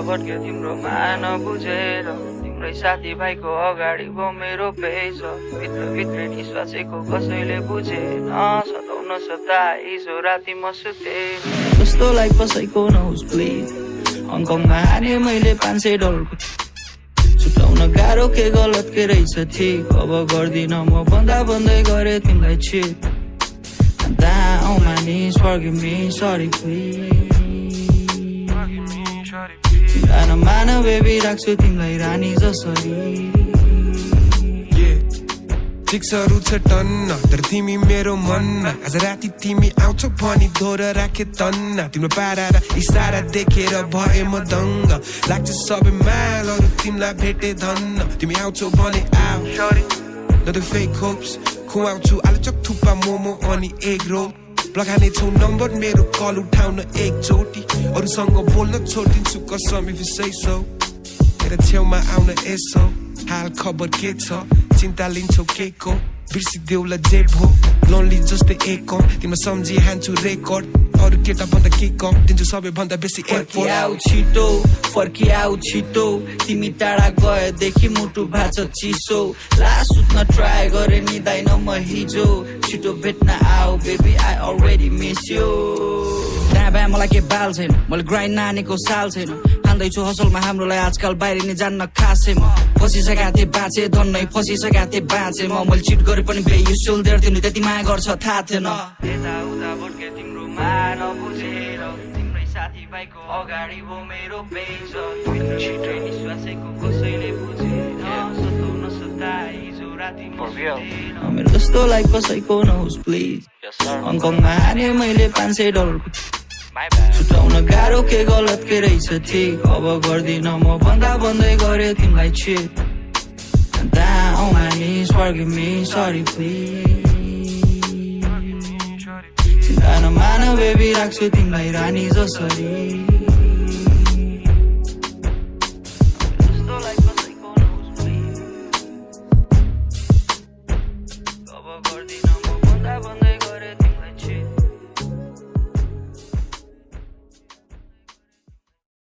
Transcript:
भट्के तिम्रो मान बुझेर तिम्रै साथीभाइको अगाडि भो मेरो पेश भित्र निश्वासेको कसैले बुझेन सताउन सक्दा हिजो राति म सुते जस्तोलाई कसैको नहोस् प्लिज हङकङमा हाने मैले $500 छुटाउन गाह्रो के गलत के रहेछ ठिक अब गर्दिन म भन्दै गरे तिमीलाई छिट Down on my knees, forgive me, sorry please Tiada mana baby राख्छु तिमीलाई रानी जसरी चिक्सहरू छ टन्न तर तिमी मेरो मनमा आज राति तिमी आउँछौ भनी दोहोरा राखे तन्न तिम्रो पारा र इसारा देखेर भए म दङ्ग लाग्छ सबै मालहरू तिमीलाई भेटे धन्न तिमी आउँछौ भने आऊ No the fake hopes खुवाउँछु आलुचप थुक्पा मोमो अनि एग रोल लगाने छौ नम्बर मेरो कल उठाउन एकचोटि अरूसँग बोल्न छोडिदिन्छु कसम if you say so मेरो छेउमा आउन यसो हाल खबर के छ चिन्ता लिन्छौ के को बिर्सिदेऊला जे भो लोन्ली जस्तै एक तिम्रो सम्झी हान्छु रेकर्ड अरू केटा भन्दा के कम दिन्छु सबैभन्दा बेसी एयरपोर्ट फर्किआउ छिटो तिमी टाढा गएदेखि मुटु भाछ चिसो लास सुत्न ट्राई गरे निदाइन म हिजो छिटो भेट्न आऊ baby I already miss you दाबा मलाई के बाल छैन मैले ग्राइन्ड नानीको साल छैन खाँदैछु हसलमा हाम्रोलाई आजकल बाहिर नि जान्न खासै म फसिसकेका थिएँ बाँचे धन्नै फसिसकेका थिएँ बाँचे मैले चिट गरे पनि बे यु स्टिल देयर तिमीले त्यति माया गर्छ थाहा थिएन यताउता भट्के तिम्रो मान बुझेर तिम्रै साथीभाइको अगाडि भो मेरो पेश छिटै निश्वासेको कसैले बुझेन सताउन सक्दा हिजो राति मेरो जस्तोलाई कसैको नहोस् प्लिज हङकङमा हाने मैले $500 छुटाउन गाह्रो के गलत के रहेछ ठिक अब गर्दिन म भन्दै गरे तिमीलाई छिट Down on my knees, forgive me, sorry please चिन्ता नमान बेबी राख्छु तिमीलाई रानी जसरी